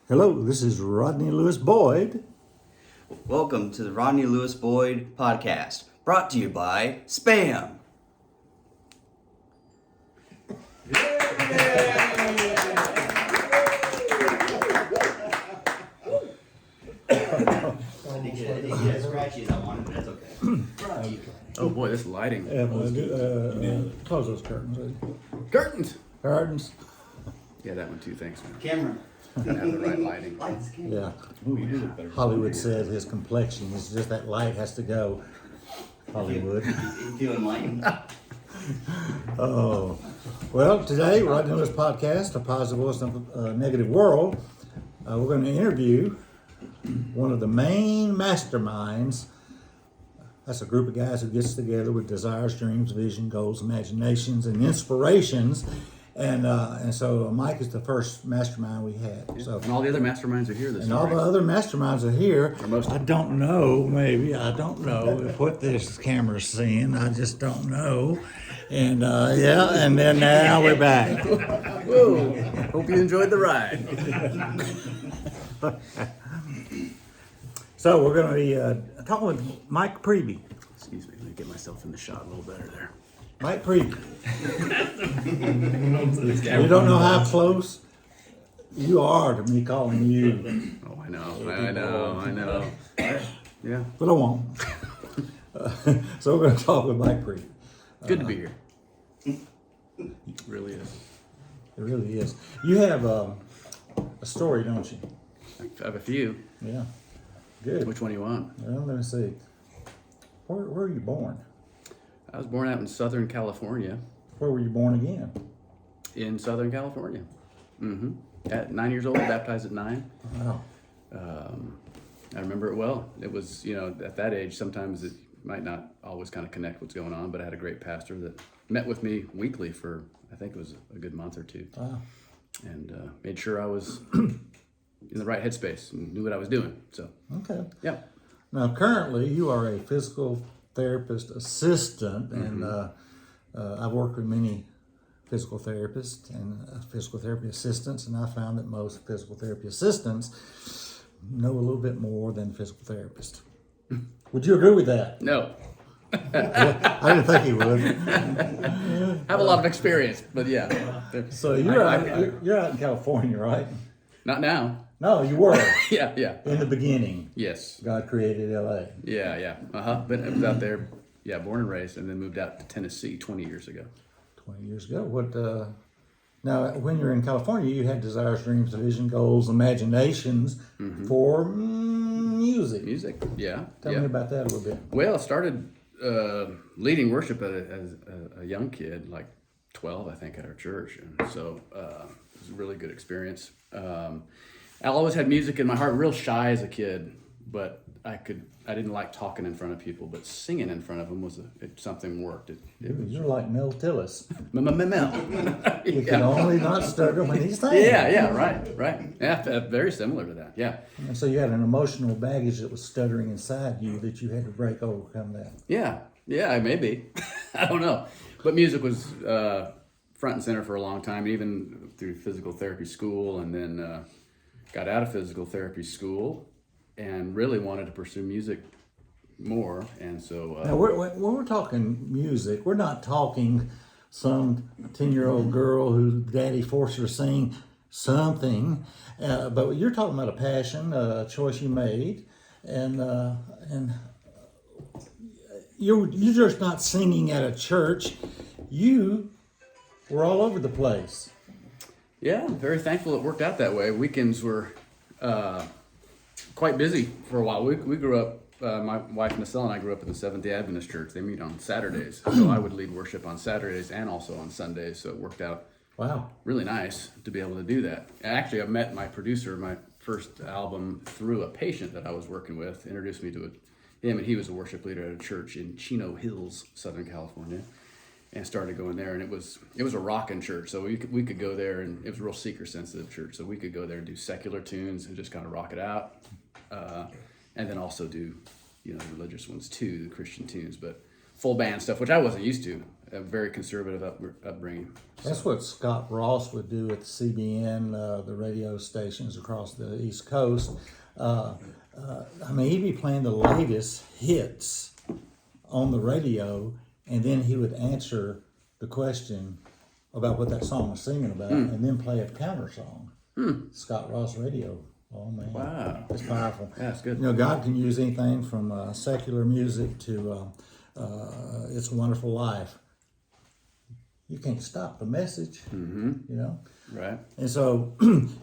Hello, this is Rodney Lewis Boyd. Welcome to the Rodney Lewis Boyd podcast, brought to you by Spam. Scratchy that one, but that's okay. Oh boy, this lighting. Close those curtains. Curtains! Curtains. Yeah, that one too, thanks, man. Camera. Didn't have the right lighting. Lights, camera. Yeah. Ooh, you do look better. Hollywood said his complexion is just that light has to go. Hollywood. You feeling lightened? Oh. Well, today, Rodney Lewis Podcast, A Positive Voice in a Negative World, we're going to interview one of the main masterminds. That's a group of guys who gets together with desires, dreams, vision, goals, imaginations, and inspirations. And so Mike is the first mastermind we had. Yeah. So And all the other masterminds are here this and all the morning. other masterminds are here. Or most of I don't know, maybe. I don't know if what this camera's seeing. I just don't know. And and then now we're back. Whoa! Hope you enjoyed the ride. So we're going to be talking with Mike Priebe. Excuse me, let me get myself in the shot a little better there. Mike Priebe. You don't know how close you are to me calling you, Oh, I know. Yeah, but I won't. So we're going to talk with Mike Priebe. good to be here. It really is. It really is. You have a story, don't you? I have a few. Yeah. Good. Which one do you want? Well, let me see. Where were you born? I was born out in Southern California. Where were you born again? In Southern California. At 9 years old, baptized at 9. Wow. I remember it well. It was, at that age, sometimes it might not always kind of connect what's going on, but I had a great pastor that met with me weekly for, I think it was a good month or two. Wow. And made sure I was in the right headspace and knew what I was doing. So, Okay. yeah. Now, currently, you are a physical therapist assistant, and I've worked with many physical therapists and physical therapy assistants, and I found that most physical therapy assistants know a little bit more than physical therapists. Would you agree with that? No. I didn't think you would. I have a lot of experience, but yeah. So you're out in California, right? Not now. No, you were Yeah. in the beginning. Yes. God created LA. Yeah. But I was out there, born and raised, and then moved out to Tennessee 20 years ago. 20 years ago. Now, when you were in California, you had desires, dreams, vision, goals, imaginations for music. Music, yeah. Tell me about that a little bit. Well, I started leading worship as a young kid, like 12, I think, at our church. And so it was a really good experience. I always had music in my heart, real shy as a kid, but I didn't like talking in front of people, but singing in front of them was something worked. You're like Mel Tillis. Mel. You can only not stutter when he sings. Yeah, right. Yeah, very similar to that, yeah. And so you had an emotional baggage that was stuttering inside you that you had to overcome that. Yeah, maybe. I don't know. But music was front and center for a long time, even through physical therapy school, and then got out of physical therapy school and really wanted to pursue music more. And so... Now, when we're talking music, we're not talking some 10-year-old girl whose daddy forced her to sing something, but you're talking about a passion, a choice you made, and you're just not singing at a church. You were all over the place. Yeah, very thankful it worked out that way. Weekends were quite busy for a while. We grew up, my wife Nacelle and I grew up in the Seventh-day Adventist Church. They meet on Saturdays. So I would lead worship on Saturdays and also on Sundays. So it worked out really nice to be able to do that. Actually, I met my producer, my first album, through a patient that I was working with, introduced me to him, and he was a worship leader at a church in Chino Hills, Southern California. And started going there, and it was a rockin' church. So we could go there, and it was a real seeker sensitive church. So we could go there and do secular tunes and just kind of rock it out, and then also do, the religious ones too, the Christian tunes, but full band stuff, which I wasn't used to. a very conservative upbringing. That's what Scott Ross would do at the CBN, the radio stations across the East Coast. He'd be playing the latest hits on the radio, and then he would answer the question about what that song was singing about, and then play a counter song. Scott Ross radio. Oh man! Wow, it's powerful. Yeah, it's good. God can use anything from secular music to "It's a Wonderful Life." You can't stop the message. Right. And so,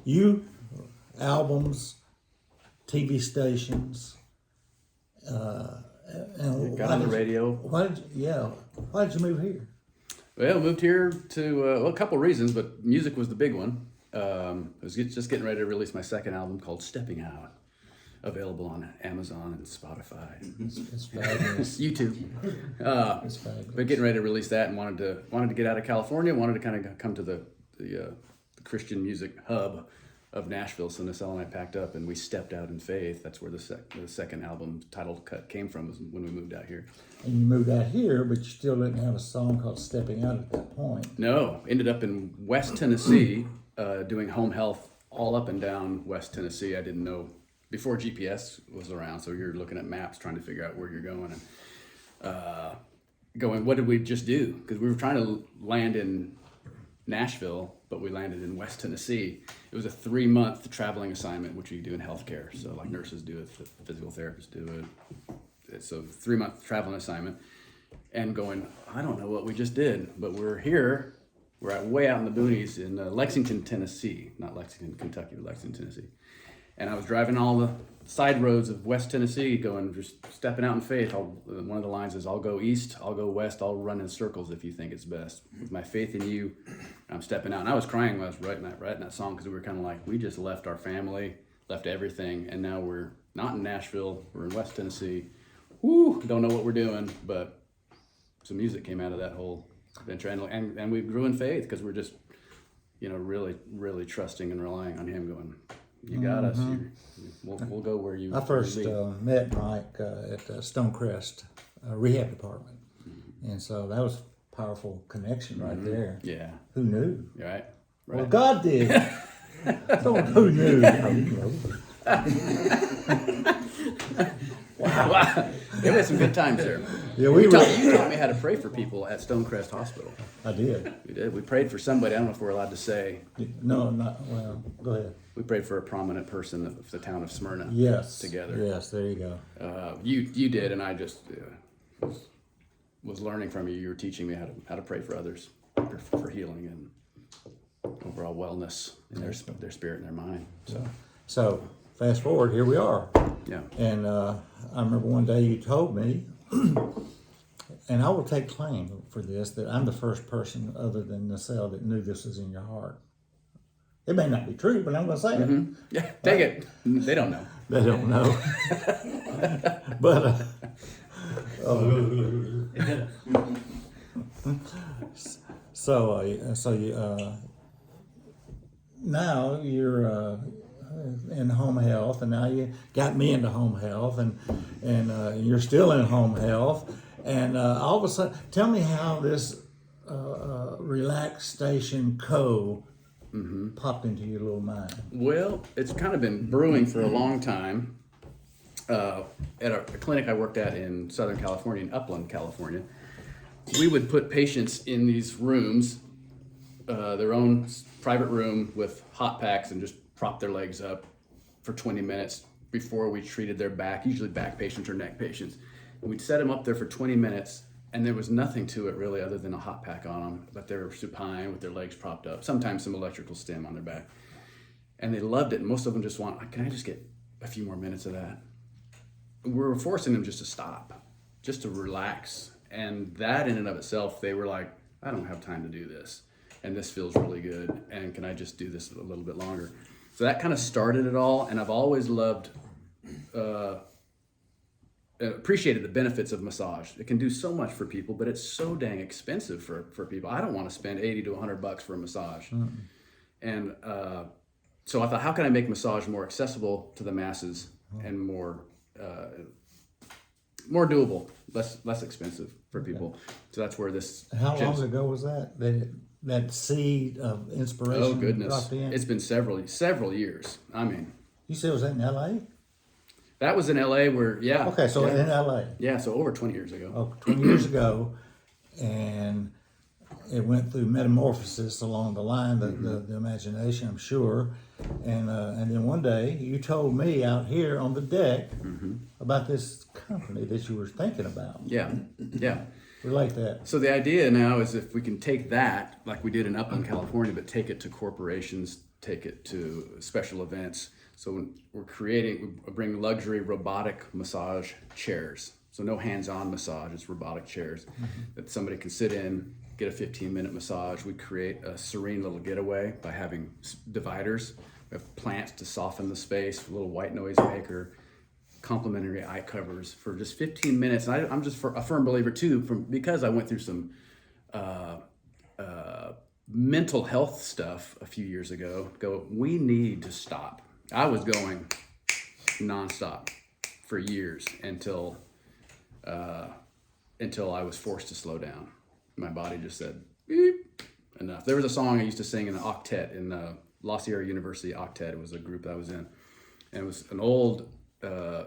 you albums, TV stations, and Got on the radio. Why did you move here? Well, moved here to a couple of reasons, but music was the big one. I was just getting ready to release my second album called Stepping Out, available on Amazon and Spotify, It's fabulous. YouTube. It's fabulous. But getting ready to release that, and wanted to get out of California, wanted to kind of come to the Christian music hub of Nashville. So Nacelle and I packed up and we stepped out in faith. That's where the second album title cut came from, was when we moved out here. And you moved out here, but you still didn't have a song called Stepping Out at that point. No, ended up in West Tennessee, doing home health all up and down West Tennessee. I didn't know before GPS was around, so you're looking at maps trying to figure out where you're going and going, what did we just do? Because we were trying to land in Nashville, but we landed in West Tennessee. It was a 3-month traveling assignment, which you do in healthcare. So like nurses do it, physical therapists do it. So 3-month traveling assignment, and going, I don't know what we just did, but we're here. We're way out in the boonies in Lexington, Tennessee, not Lexington, Kentucky, but Lexington, Tennessee. And I was driving all the side roads of West Tennessee, going, just stepping out in faith. One of the lines is, I'll go east, I'll go west, I'll run in circles if you think it's best. With my faith in you, I'm stepping out. And I was crying when I was writing that song, because we were kind of like, we just left our family, left everything, and now we're not in Nashville, we're in West Tennessee. Woo, don't know what we're doing, but some music came out of that whole adventure. And we grew in faith, because we're just, really, really trusting and relying on him, going, you got us. We'll go where you. I first met Mike at Stonecrest Rehab Department, and so that was a powerful connection right there. Yeah. Who knew? Right. Well, God did. Who knew? Wow. We had some good times there. Yeah, you taught me how to pray for people at Stonecrest Hospital. I did. We did. We prayed for somebody. I don't know if we're allowed to say. No, not well. Go ahead. We prayed for a prominent person of the town of Smyrna. Yes. Together. Yes, there you go. You did, and I just was learning from you. You were teaching me how to pray for others, for healing and overall wellness in their spirit and their mind. So fast forward, here we are. Yeah. And I remember one day you told me, and I will take claim for this, that I'm the first person other than Nacelle that knew this was in your heart. It may not be true, but I'm going to say it. Yeah, take it. They don't know. They don't know. But now you're in home health, and now you got me into home health, and you're still in home health, and all of a sudden, tell me how this Relaxation Co. popped into your little mind. Well, it's kind of been brewing for a long time. At a clinic I worked at in Southern California, in Upland, California, we would put patients in these rooms, their own private room with hot packs, and just prop their legs up for 20 minutes before we treated their back, usually back patients or neck patients. And we'd set them up there for 20 minutes, and there was nothing to it really other than a hot pack on them, but they were supine with their legs propped up, sometimes some electrical stim on their back. And they loved it. And most of them just want, can I just get a few more minutes of that? We were forcing them just to stop, just to relax. And that in and of itself, they were like, I don't have time to do this. And this feels really good. And can I just do this a little bit longer? So that kind of started it all. And I've always loved, appreciated the benefits of massage. It can do so much for people, but it's so dang expensive for people. I don't want to spend $80 to $100 for a massage. And so I thought, how can I make massage more accessible to the masses and more more doable, less expensive for people. So that's where this. How long ago was that? That seed of inspiration. Oh goodness, dropped in? it's been several years. I mean, you said it was in L.A.? That was in L.A. where Okay, so yeah. in L.A. Yeah, so over 20 years ago. Oh, 20 years ago, and it went through metamorphosis along the line, the imagination, I'm sure. And then one day you told me out here on the deck about this company that you were thinking about. Yeah. Relate that. So the idea now is if we can take that, like we did in Upland, California, but take it to corporations, take it to special events. So we bring luxury robotic massage chairs. So no hands-on massage, it's robotic chairs that somebody can sit in, get a 15-minute massage. We create a serene little getaway by having dividers. We have plants to soften the space, a little white noise maker, complimentary eye covers for just 15 minutes. And I'm just a firm believer too, because I went through some mental health stuff a few years ago. We need to stop. I was going nonstop for years until I was forced to slow down. My body just said, beep, enough. There was a song I used to sing in the octet, in the La Sierra University octet. It was a group I was in. And it was an old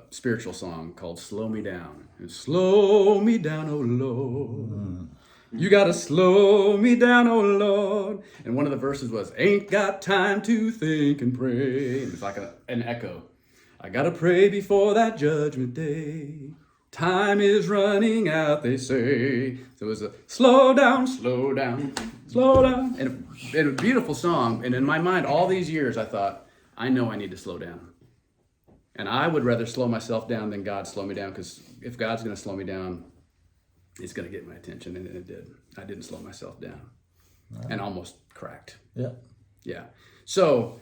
spiritual song called Slow Me Down. And slow me down, oh Lord. You gotta slow me down, oh Lord. And one of the verses was, ain't got time to think and pray. And it's like an echo. I gotta pray before that judgment day. Time is running out, they say. So it was a slow down, slow down, slow down. And a beautiful song. And in my mind, all these years, I thought, I know I need to slow down. And I would rather slow myself down than God slow me down, because if God's going to slow me down, He's going to get my attention. And it did. I didn't slow myself down and almost cracked. Yeah. So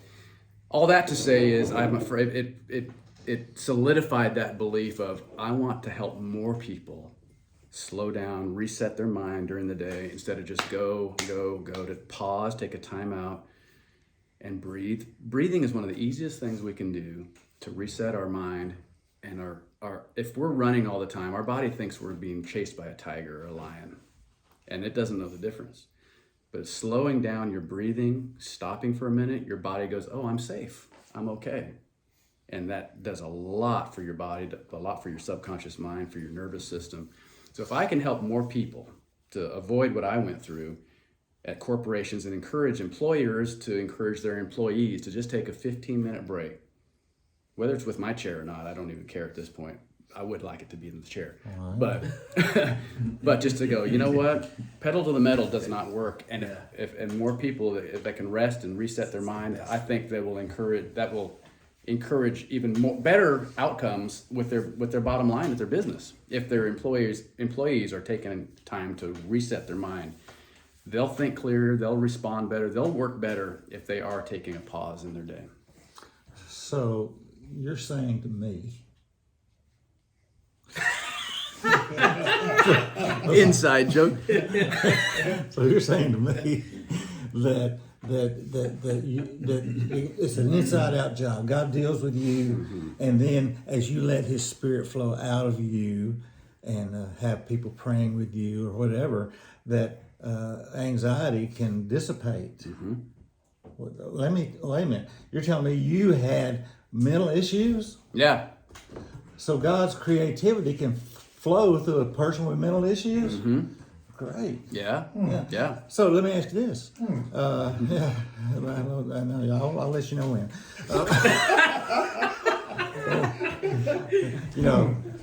all that to say is, I'm afraid it solidified that belief of, I want to help more people slow down, reset their mind during the day, instead of just go, to pause, take a time out and breathe. Breathing is one of the easiest things we can do to reset our mind. And our if we're running all the time, our body thinks we're being chased by a tiger or a lion, and it doesn't know the difference. But slowing down your breathing, stopping for a minute, your body goes, oh, I'm safe, I'm okay. And that does a lot for your body, a lot for your subconscious mind, for your nervous system. So if I can help more people to avoid what I went through at corporations, and encourage employers to encourage their employees to just take a 15-minute break, whether it's with my chair or not, I don't even care at this point. I would like it to be in the chair. But but just to go, you know what? Pedal to the metal does not work. And if more people that can rest and reset their mind, I think that will encourage even more better outcomes with their bottom line at their business. If their employees are taking time to reset their mind, they'll think clearer, they'll respond better, they'll work better if they are taking a pause in their day. So you're saying to me, inside joke. So you're saying to me that it's an inside out job. God deals with you, and then as you let His Spirit flow out of you, and have people praying with you or whatever, that anxiety can dissipate. Wait a minute. You're telling me you had mental issues? Yeah. So God's creativity can flow through a person with mental issues? Great. Yeah. So let me ask you this. Yeah, I know. I'll let you know when.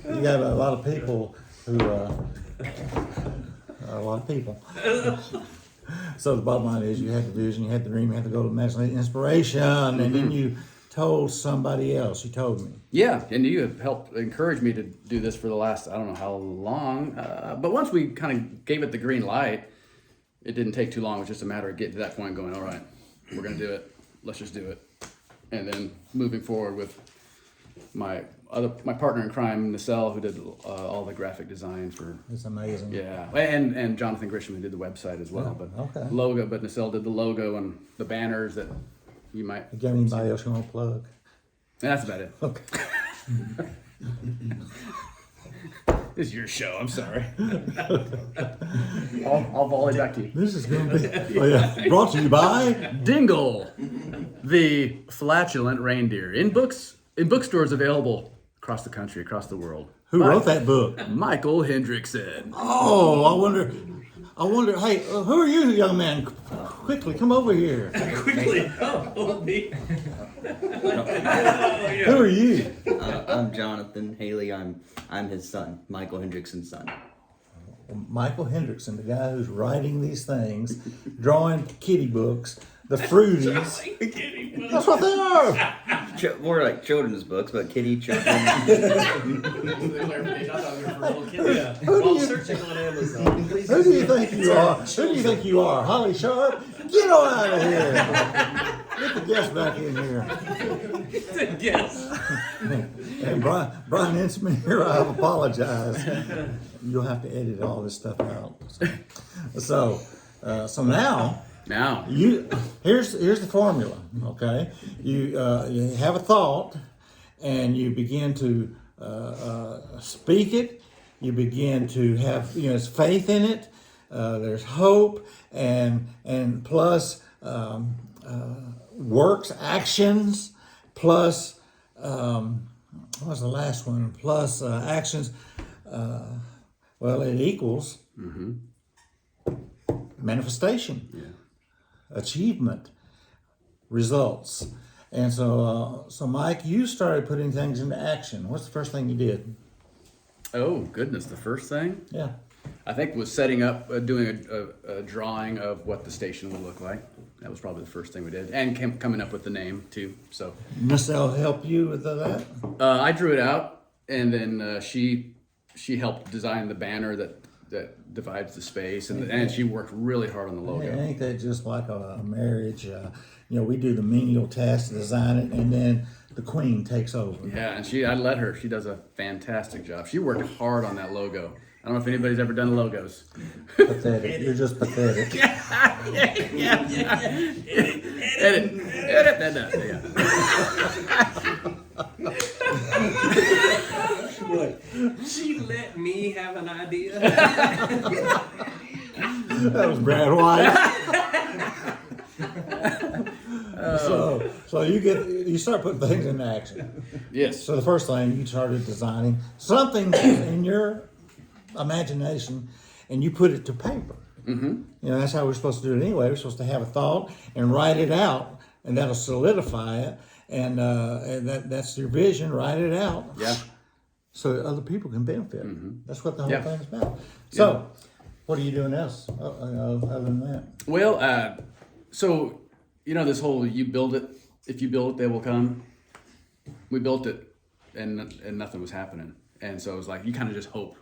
You got a lot of people who, So the bottom line is, you had the vision, you had the dream, you had to go to imagination, inspiration, and then you told somebody else. You told me. Yeah, and you have helped encourage me to do this for the last, I don't know how long, but once we kind of gave it the green light, it didn't take too long. It was just a matter of getting to that point, going, all right, we're going to do it. Let's just do it. And then moving forward with my partner in crime, Nacelle, who did all the graphic design for. It's amazing. Yeah, and Jonathan Grisham, who did the website as well. Yeah, but okay. Logo, but Nacelle did the logo and the banners that you might. You got anybody else you want to plug? That's about it. Okay. This is your show. I'm sorry. I'll volley back to you. This is going to be brought to you by Dingle, the flatulent reindeer. In bookstores available across the country, across the world. Who wrote that book? Michael Hendrickson. Oh, I wonder. Hey, who are you, young man? Quickly, come over here. Quickly, me. Who are you? I'm Jonathan Haley. I'm his son, Michael Hendrickson's son. Michael Hendrickson, the guy who's writing these things, drawing kitty books, the Fruities. That's what they are. More like children's books, but kitty children. While searching on Amazon, please. Who do you think you are? Who do you think you are? Holly Sharp? Get on out of here. Get the guest back in here. Yes. And Brian Inceman here, I apologize. You'll have to edit all this stuff out. So now here's the formula. Okay, you have a thought, and you begin to speak it. You begin to have there's faith in it. There's hope, and plus works, actions, plus what was the last one? Plus actions. Well, it equals manifestation, achievement, results. And so Mike, you started putting things into action. What's the first thing you did? Oh, goodness. The first thing? Yeah. I think was setting up, doing a drawing of what the station would look like. That was probably the first thing we did. And coming up with the name, too. So Miss L help you with that? I drew it out, and then she helped design the banner that divides the space, and she worked really hard on the logo. Ain't that just like a marriage? We do the menial task to design it, and then the queen takes over. Yeah, and I let her. She does a fantastic job. She worked hard on that logo. I don't know if anybody's ever done logos. Pathetic. You're just pathetic. Edit that up. What? She let me have an idea. That was Brad White. So you start putting things into action. Yes. So the first thing, you started designing something in your imagination, and you put it to paper. Mm-hmm. That's how we're supposed to do it anyway. We're supposed to have a thought and write it out, and that'll solidify it. And that's your vision. Write it out. Yeah. So that other people can benefit. Mm-hmm. That's what the whole thing is about. So, what are you doing else other than that? Well, so this whole you build it. If you build it, they will come. We built it, and nothing was happening. And so it was like you kind of just hope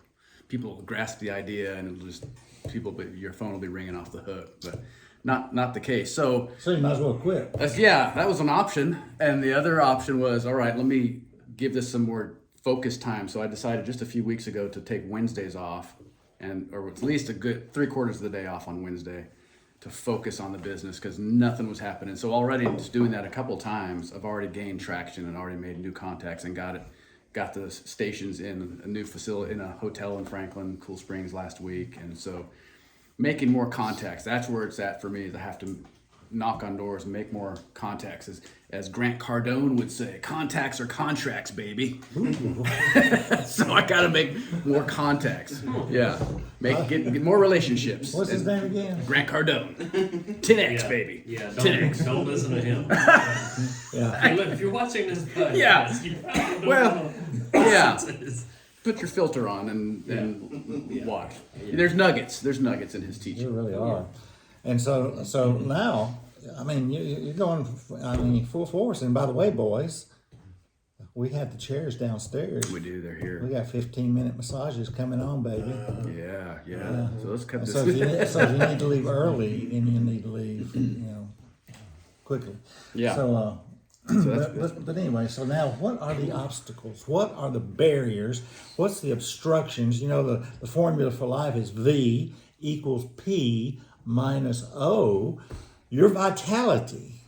people will grasp the idea, and it'll just your phone will be ringing off the hook. But not the case. So you might as well quit. That was an option. And the other option was, all right, let me give this some more focus time. So I decided just a few weeks ago to take Wednesdays off, or at least a good 3/4 of the day off on Wednesday, to focus on the business because nothing was happening. So already just doing that a couple times, I've already gained traction and already made new contacts and got the stations in a new facility in a hotel in Franklin, Cool Springs last week. And so making more contacts, that's where it's at for me, is I have to knock on doors and make more contacts. As Grant Cardone would say, contacts are contracts, baby. So I got to make more contacts. Yeah, get more relationships. What's his name again? Grant Cardone. 10X, baby. Yeah, 10X. Don't listen to him. Yeah. If you're watching this podcast, Yeah. you probably don't Well, know. yeah. Put your filter on and watch. There's nuggets in his teaching. You really are. And so now, I mean, you're going, full force. And by the way, boys, we have the chairs downstairs. We do. They're here. We got 15-minute massages coming on, baby. Yeah. So let's cut this. So if you need to leave early, and you need to leave, quickly. Yeah. So, but anyway, so now what are the obstacles? What are the barriers? What's the obstructions? The formula for life is V equals P minus O. Your vitality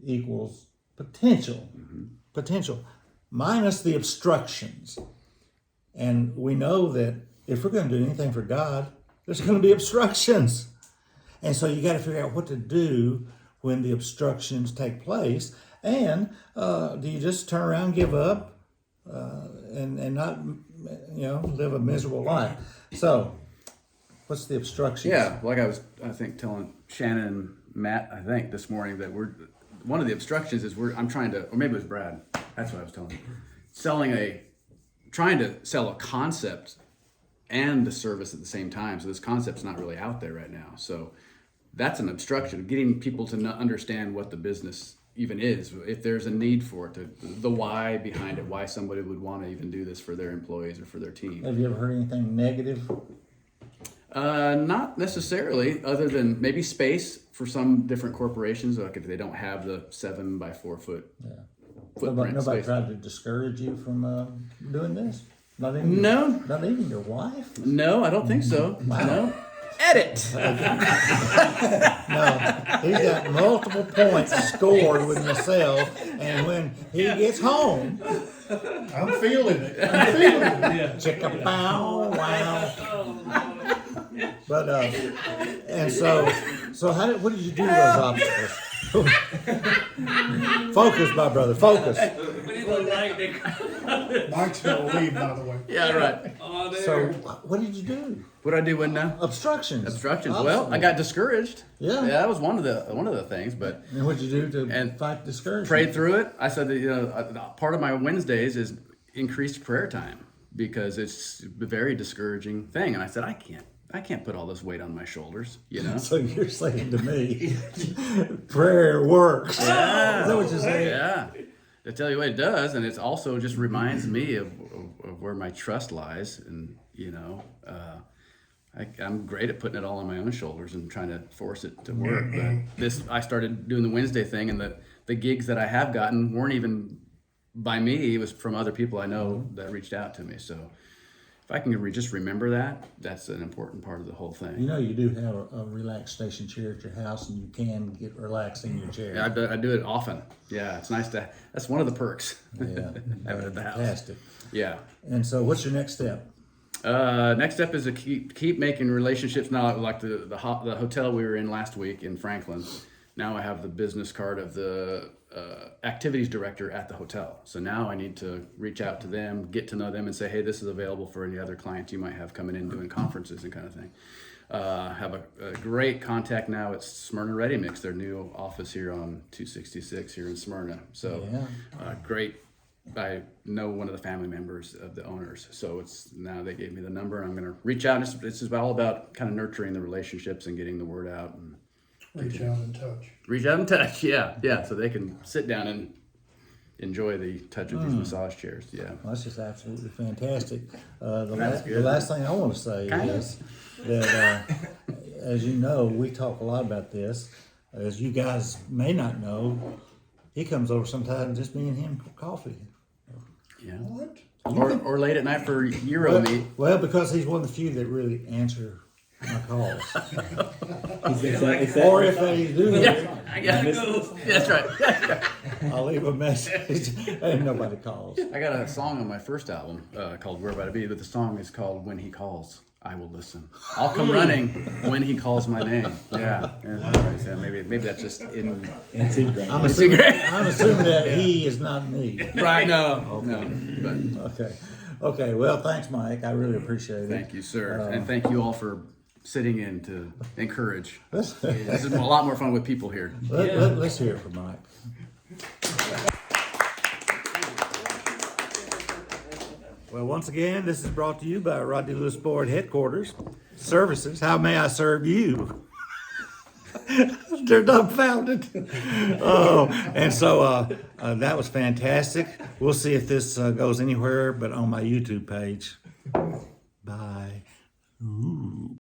equals potential. Potential minus the obstructions. And we know that if we're going to do anything for God, there's going to be obstructions. And so you got to figure out what to do when the obstructions take place. And do you just turn around and give up and not, live a miserable life? So what's the obstructions? Yeah, like I think, telling Shannon and Matt, this morning that one of the obstructions is I'm trying to, or maybe it was Brad, that's what I was telling him, trying to sell a concept and the service at the same time. So this concept's not really out there right now. So that's an obstruction, getting people to understand what the business even is, if there's a need for it, the why behind it, why somebody would want to even do this for their employees or for their team. Have you ever heard anything negative? Not necessarily, other than maybe space for some different corporations, like if they don't have the 7 by 4 foot footprint. Nobody space. tried to discourage you from doing this? Not even your wife? No, I don't think so. Wow. No. Edit. No, he's got multiple points scored with myself, and when he gets home, I'm feeling it. Yeah. check a bow, wow. But and so what did you do with those obstacles? Focus, my brother, focus. Mike's gonna leave, by the way. Yeah, right. So what did you do? What do I do when now? Obstructions. Well, I got discouraged. Yeah. That was one of the things, but And what did you do to fight discouragement? prayed through it. I said that part of my Wednesdays is increased prayer time because it's a very discouraging thing, and I said I can't put all this weight on my shoulders, So you're saying to me, prayer works. Yeah. Is that what you're saying? Yeah. To tell you what it does, and it also just reminds me of where my trust lies, and I'm great at putting it all on my own shoulders and trying to force it to work. But I started doing the Wednesday thing, and the gigs that I have gotten weren't even by me; it was from other people I know that reached out to me. So if I can just remember that, that's an important part of the whole thing. You do have a relaxation chair at your house, and you can get relaxed in your chair. Yeah, I do it often. Yeah, it's nice to. That's one of the perks. Yeah, Have it at the house. fantastic. Yeah. And so, what's your next step? Next step is to keep making relationships. Now, like the hotel we were in last week in Franklin. Now I have the business card of the activities director at the hotel. So now I need to reach out to them, get to know them, and say, hey, this is available for any other clients you might have coming in doing conferences and kind of thing. Have a great contact now at Smyrna Ready Mix, their new office here on 266 here in Smyrna. So great. I know one of the family members of the owners, so now they gave me the number, and I'm going to reach out. It's all about kind of nurturing the relationships and getting the word out. And Reach out and touch. Reach out and touch, yeah, so they can sit down and enjoy the touch of these massage chairs. Yeah, well, that's just absolutely fantastic. The last thing I want to say is that, as you know, we talk a lot about this. As you guys may not know, he comes over sometimes, just me and him coffee. yeah. What? Or late at night for Euro meet. Well, because he's one of the few that really answer my calls. Or if they do, I gotta go. That's right. I'll leave a message and nobody calls. I got a song on my first album called Where About to Be, but the song is called When He Calls, I Will Listen. I'll come running when he calls my name. Yeah. So maybe that's just in secret. I'm assuming that he is not me. Right, no. But Okay. Well, thanks, Mike. I really appreciate it. thank you, sir. And thank you all for sitting in to encourage. Let's This is a lot more fun with people here. let's hear it from Mike. Well, once again, this is brought to you by Rodney Lewis Board Headquarters Services. How may I serve you? They're dumbfounded. And so that was fantastic. We'll see if this goes anywhere but on my YouTube page. Bye. Ooh.